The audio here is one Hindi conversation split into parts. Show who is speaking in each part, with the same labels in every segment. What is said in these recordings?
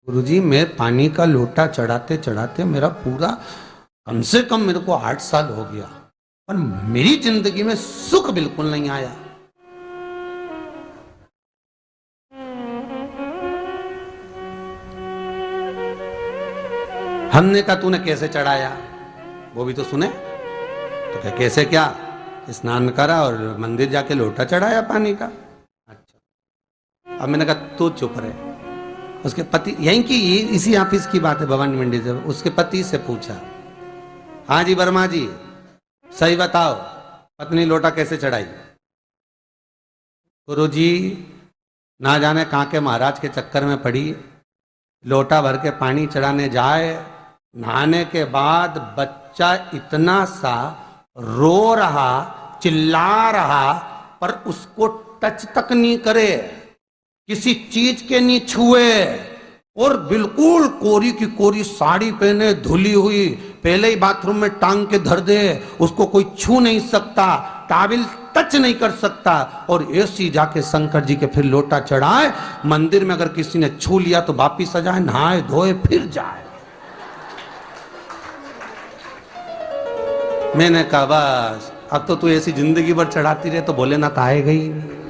Speaker 1: गुरुजी, मैं पानी का लोटा चढ़ाते चढ़ाते मेरा पूरा कम से कम मेरे को 8 साल हो गया, पर मेरी जिंदगी में सुख बिल्कुल नहीं आया। हमने कहा तूने कैसे चढ़ाया, वो भी तो सुने। तो क्या कैसे, क्या स्नान करा और मंदिर जाके लोटा चढ़ाया पानी का। अच्छा, अब मैंने कहा तू चुप रहे। उसके पति, यहीं की इसी ऑफिस की बात है, भवानी मंडी से, उसके पति से पूछा, हाँ जी वर्मा जी सही बताओ, पत्नी लोटा कैसे चढ़ाई। गुरुजी, ना जाने कहाँ के महाराज के चक्कर में पड़ी, लोटा भर के पानी चढ़ाने जाए, नहाने के बाद बच्चा इतना सा रो रहा, चिल्ला रहा, पर उसको टच तक नहीं करे, किसी चीज के नहीं छुए, और बिल्कुल कोरी की कोरी साड़ी पहने, धुली हुई, पहले ही बाथरूम में टांग के धर दे, उसको कोई छू नहीं सकता, टाविल टच नहीं कर सकता, और ऐसी जाके शंकर जी के फिर लोटा चढ़ाए। मंदिर में अगर किसी ने छू लिया तो वापिस आ जाए, नहाए धोए फिर जाए। मैंने कहा बस अब तो तू ऐसी जिंदगी भर चढ़ाती रहे तो भोलेनाथ आएगा ही नहीं।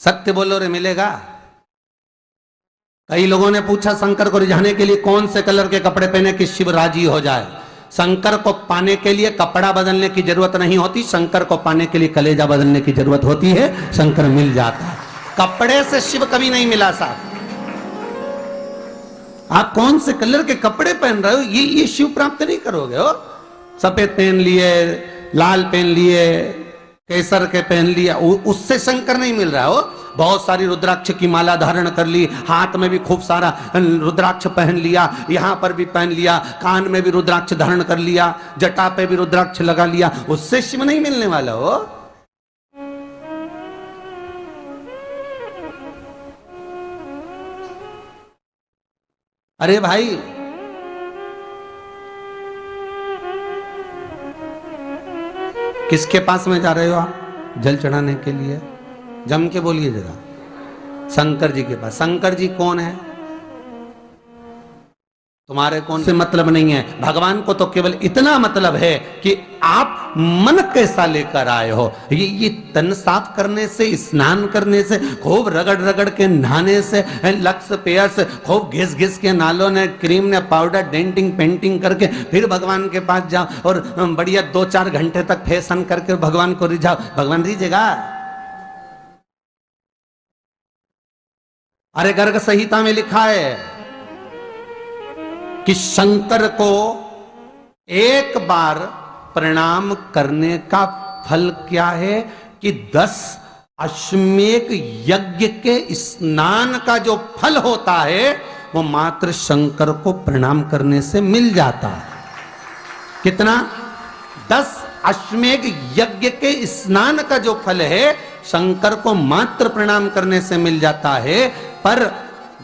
Speaker 1: सत्य बोलो रे, मिलेगा। कई लोगों ने पूछा शंकर को रिझाने के लिए कौन से कलर के कपड़े पहने कि शिव राजी हो जाए। शंकर को पाने के लिए कपड़ा बदलने की जरूरत नहीं होती, शंकर को पाने के लिए कलेजा बदलने की जरूरत होती है, शंकर मिल जाता है। कपड़े से शिव कभी नहीं मिला साहब। आप कौन से कलर के कपड़े पहन रहे हो, ये शिव प्राप्त नहीं करोगे हो। सफेद पहन लिए, लाल पहन लिए, केसर के पहन लिया, उससे शंकर नहीं मिल रहा हो। बहुत सारी रुद्राक्ष की माला धारण कर ली, हाथ में भी खूब सारा रुद्राक्ष पहन लिया, यहां पर भी पहन लिया, कान में भी रुद्राक्ष धारण कर लिया, जटा पे भी रुद्राक्ष लगा लिया, उससे शिव नहीं मिलने वाला हो। अरे भाई, किसके पास में जा रहे हो आप जल चढ़ाने के लिए? जम के बोलिए जरा। शंकर जी के पास। शंकर जी कौन है? तुम्हारे कौन से मतलब नहीं है। भगवान को तो केवल इतना मतलब है कि आप मन कैसा लेकर आए हो। ये तन साफ करने से, स्नान करने से, खूब रगड़ रगड़ के नहाने से, लक्स पेयर से खूब घिस घिस के नालों ने, क्रीम ने, पाउडर, डेंटिंग पेंटिंग करके फिर भगवान के पास जाओ और बढ़िया 2-4 घंटे तक फैशन करके भगवान को रिझाओ। भगवान रिझेगा? अरे गर्ग संहिता में लिखा है कि शंकर को एक बार प्रणाम करने का फल क्या है कि 10 अश्वमेध यज्ञ के स्नान का जो फल होता है वो मात्र शंकर को प्रणाम करने से मिल जाता है। कितना? 10 अश्वमेध यज्ञ के स्नान का जो फल है शंकर को मात्र प्रणाम करने से मिल जाता है। पर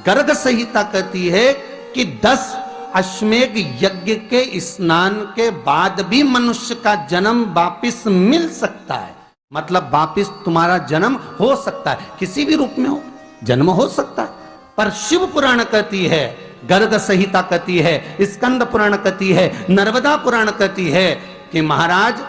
Speaker 1: गर्ग संहिता कहती है कि 10 अश्वमेध यज्ञ के स्नान के बाद भी मनुष्य का जन्म वापिस मिल सकता है। मतलब वापिस तुम्हारा जन्म हो सकता है, किसी भी रूप में हो, जन्म हो सकता है। पर शिव पुराण कहती है, गर्ग संहिता कहती है, स्कंद पुराण कहती है, नर्मदा पुराण कहती है कि महाराज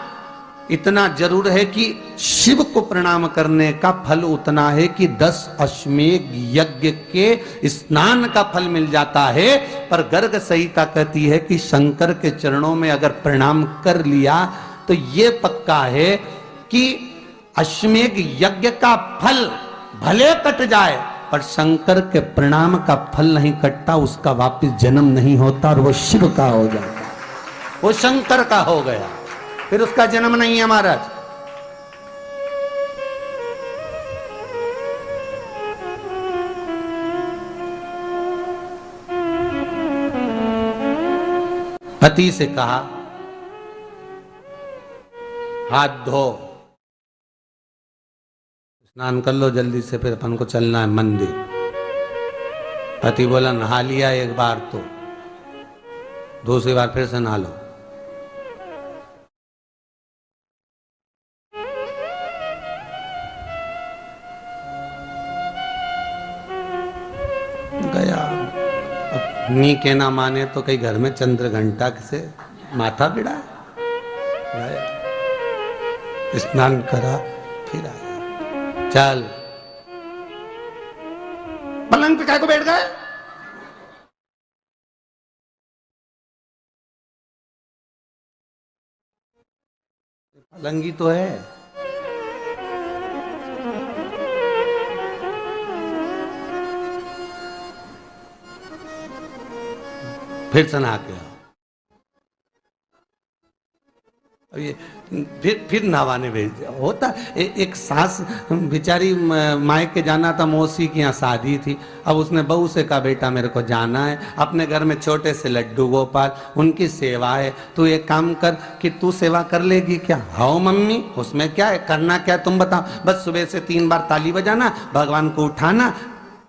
Speaker 1: इतना जरूर है कि शिव को प्रणाम करने का फल उतना है कि 10 अश्वमेध यज्ञ के स्नान का फल मिल जाता है। पर गर्ग संहिता कहती है कि शंकर के चरणों में अगर प्रणाम कर लिया तो ये पक्का है कि अश्वमेध यज्ञ का फल भले कट जाए पर शंकर के प्रणाम का फल नहीं कटता, उसका वापिस जन्म नहीं होता और वो शिव का हो जाता, वो शंकर का हो गया, फिर उसका जन्म नहीं है महाराज। पति से कहा हाथ धो, स्नान कर लो जल्दी से, फिर अपन को चलना है मंदिर। पति बोला नहा लिया एक बार तो दूसरी बार फिर से नहा लो। नी के ना माने तो कई घर में चंद्र घंटा से माथा भिड़ा है। स्नान करा फिर आया। चल पलंग पे काय को बैठ गए? पलंगी तो है। फिर से नहा के आओ। ये फिर नहाने भेज दिया। होता एक सास बेचारी मायके जाना था, मौसी की यहाँ शादी थी। अब उसने बहू से कहा बेटा मेरे को जाना है, अपने घर में छोटे से लड्डू गोपाल उनकी सेवा है, तू एक काम कर कि तू सेवा कर लेगी क्या? हाँ मम्मी, उसमें क्या है, करना क्या है तुम बताओ। बस सुबह से 3 बार ताली बजाना, भगवान को उठाना,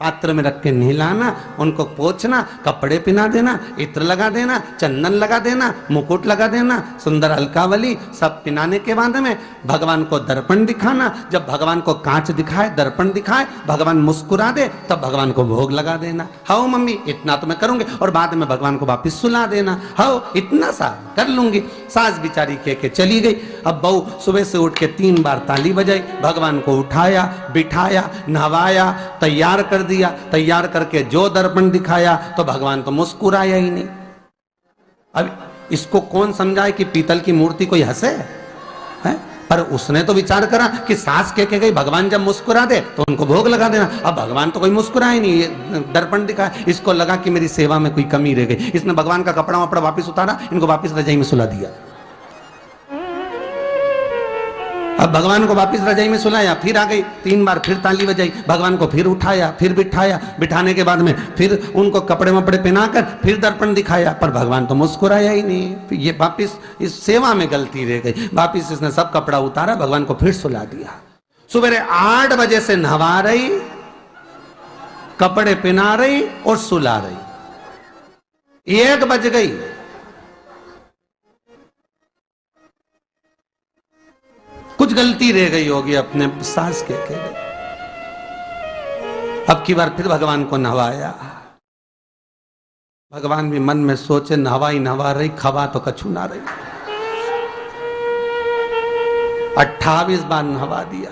Speaker 1: पात्र में रख के नहलाना, उनको पोंछना, कपड़े पहना देना, इत्र लगा देना, चंदन लगा देना, मुकुट लगा देना, सुंदर अलकावली सब पहनाने के बाद में भगवान को दर्पण दिखाना। जब भगवान को कांच दिखाए, दर्पण दिखाए, भगवान मुस्कुरा दे, तब भगवान को भोग लगा देना। हाँ मम्मी इतना तो मैं करूंगी, और बाद में भगवान को वापिस सुला देना। हाँ इतना सा कर लूंगी। सास बिचारी कह के चली गई। अब बहू सुबह से उठ के 3 बार ताली बजाई, भगवान को उठाया, बिठाया, नहवाया, तैयार कर दिया। तैयार करके जो दर्पण दिखाया तो भगवान तो मुस्कुराया ही नहीं। अब इसको कौन समझाए कि पीतल की मूर्ति कोई हंसे है? पर उसने तो विचार करा कि सास कह के गई भगवान जब मुस्कुरा दे तो उनको भोग लगा देना। अब भगवान तो कोई मुस्कुराए नहीं, ये दर्पण दिखाया। इसको लगा कि मेरी सेवा में कोई कमी रह गई। इसने भगवान का कपड़ा वपड़ा वापिस उतारा, इनको वापिस रजाई में सुला दिया। अब भगवान को वापिस रजाई में सुलाया, फिर आ गई, 3 बार फिर ताली बजाई, भगवान को फिर उठाया, फिर बिठाया, बिठाने के बाद में फिर उनको कपड़े वपड़े पहनाकर फिर दर्पण दिखाया, पर भगवान तो मुस्कुराया ही नहीं। ये वापिस इस सेवा में गलती रह गई। वापिस इसने सब कपड़ा उतारा, भगवान को फिर सुला दिया। सुबह 8 बजे से नहवा रही, कपड़े पहना रही और सुला रही। 1 बज गई। कुछ गलती रह गई होगी अपने सास के गई। अब की बार फिर भगवान को नहवाया। भगवान भी मन में सोचे नहवाई नहवा रही, खवा तो कछु ना रही। 28 बार नहवा दिया।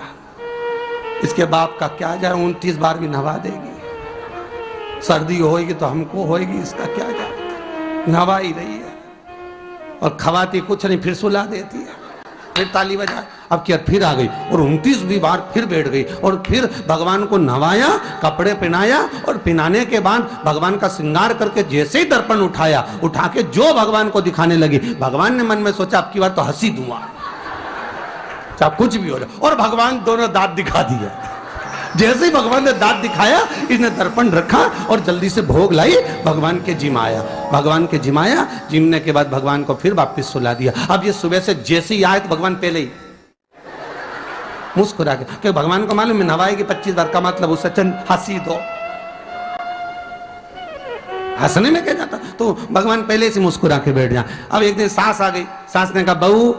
Speaker 1: इसके बाप का क्या जाए, 29 बार भी नहवा देगी। सर्दी होगी तो हमको होगी, इसका क्या जाए। नहवा ही रही है और खवाती कुछ नहीं, फिर सुला देती है, फिर ताली बजा। अब क्या फिर आ गई और 29वीं बार फिर बैठ गई और फिर भगवान को नहवाया, कपड़े पहनाया और पहनाने के बाद भगवान का श्रृंगार करके जैसे ही दर्पण उठाया, उठा के जो भगवान को दिखाने लगी, भगवान ने मन में सोचा अब की बार तो हंसी दूंगा, चाहे कुछ भी हो जाए। और भगवान दोनों दांत दिखा दिया। जैसे ही भगवान ने दांत दिखाया, इसने दर्पण रखा और जल्दी से भोग लाई, भगवान के जिमाया। भगवान के जिमाया, जिमने के बाद भगवान को फिर वापस सुला दिया। अब ये सुबह से जैसे ही आए तो भगवान पहले ही मुस्कुरा के, क्योंकि भगवान को मालूम है नवाएगी 25 बार का मतलब उससे हंसी दो, हंसने में क्या जाता। तो भगवान पहले से मुस्कुरा के बैठ जाए। अब एक दिन सास आ गई। सास ने कहा बहू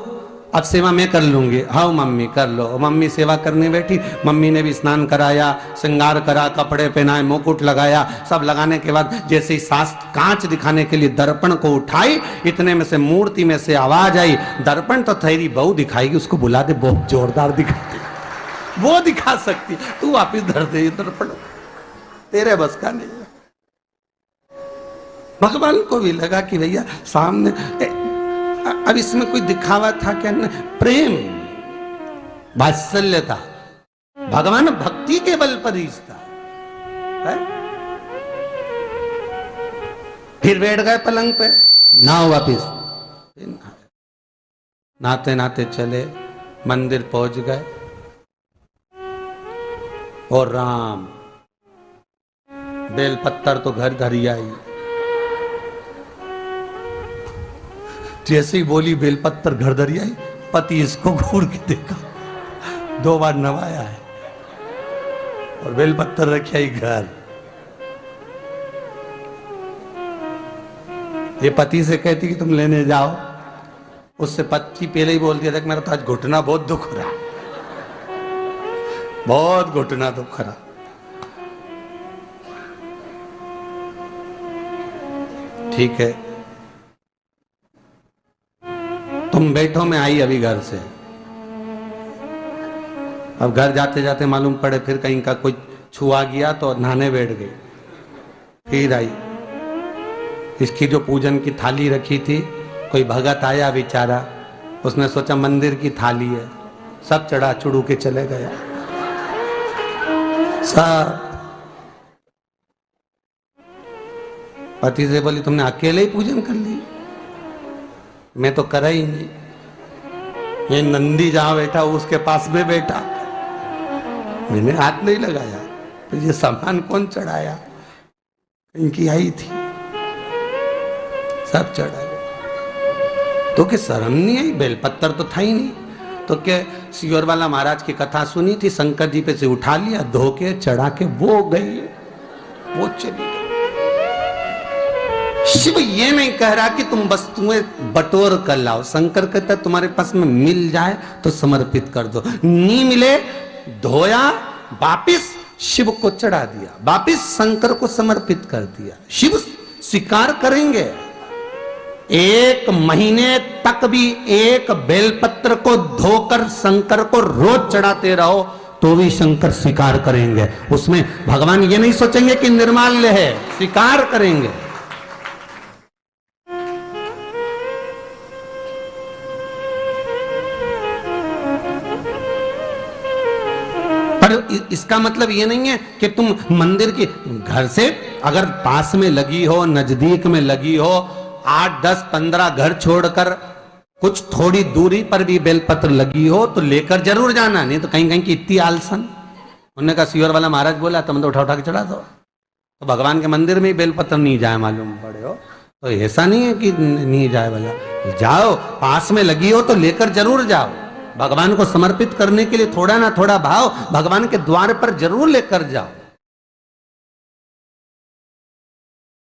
Speaker 1: अब सेवा मैं कर लूंगी। हाँ मम्मी कर लो। मम्मी सेवा करने बैठी। मम्मी ने भी स्नान कराया, श्रृंगार करा, कपड़े पहनाए, मुकुट लगाया। सब लगाने के बाद जैसे ही सास कांच दिखाने के लिए दर्पण को उठाई, इतने में से मूर्ति में से आवाज आई, दर्पण तो तेरी बहू दिखाएगी, उसको बुला दे, बहुत जोरदार दिखाती, वो दिखा सकती, तू वापिस धर दे दर्पण, तेरे बस का नहीं। भगवान को भी लगा कि भैया सामने, अब इसमें कोई दिखावा था क्या? प्रेम, वात्सल्य था। भगवान भक्ति के बल पर ही था। फिर बैठ गए पलंग पे, नाव वापिस नाते नाते चले, मंदिर पहुंच गए और राम बेलपत्तर तो घर धरी आई। जैसे ही बोली बेलपत्तर घर धरी आई, पति इसको घूर के देखा, 2 बार नवाया है और बेलपत्तर रखी आई घर। ये पति से कहती कि तुम लेने जाओ, उससे पति पहले ही बोल दिया था कि मेरा तो आज घुटना बहुत दुख रहा, बहुत घुटना दुख रहा। ठीक है, तुम बैठो, मैं आई अभी घर से। अब घर जाते जाते मालूम पड़े फिर कहीं का कोई छुआ गया तो नहाने बैठ गई। फिर आई, इसकी जो पूजन की थाली रखी थी, कोई भगत आया बेचारा, उसने सोचा मंदिर की थाली है, सब चढ़ा चुड़ू के चले गया सब। पति से बोली तुमने अकेले ही पूजन कर ली, मैं तो करा ही नहीं। ये नंदी जहां बैठा उसके पास में बैठा, मैंने हाथ नहीं लगाया। तो ये सामान कौन चढ़ाया, इनकी आई थी, सब चढ़ा गया। तो क्या शर्म नहीं आई, बेलपत्तर तो था ही नहीं। तो क्या सियोर वाला महाराज की कथा सुनी थी, शंकर जी पे से उठा लिया, धो के चढ़ा के वो गई, वो चली गई। शिव ये नहीं कह रहा कि तुम वस्तुएं बटोर कर लाओ, शंकर कहता तुम्हारे पास में मिल जाए तो समर्पित कर दो, नहीं मिले धोया, वापिस शिव को चढ़ा दिया, वापिस शंकर को समर्पित कर दिया। शिव स्वीकार करेंगे। एक महीने तक भी एक बेलपत्र को धोकर शंकर को रोज चढ़ाते रहो तो भी शंकर स्वीकार करेंगे। उसमें भगवान ये नहीं सोचेंगे कि निर्माल्य है, स्वीकार करेंगे। पर इसका मतलब ये नहीं है कि तुम मंदिर की, घर से अगर पास में लगी हो, नजदीक में लगी हो, 8, 10, 15 घर छोड़कर कुछ थोड़ी दूरी पर भी बेलपत्र लगी हो तो लेकर जरूर जाना, नहीं तो कहीं कहीं की इतनी आलसन। उन्होंने कहा सियोर वाला महाराज बोला तुम तो उठा उठा के चढ़ा दो, तो भगवान के मंदिर में ही बेलपत्र नहीं जाए मालूम पड़े हो, तो ऐसा नहीं है कि नहीं जाए वाला, जाओ, पास में लगी हो तो लेकर जरूर जाओ। भगवान को समर्पित करने के लिए थोड़ा ना थोड़ा भाव भगवान के द्वार पर जरूर लेकर जाओ।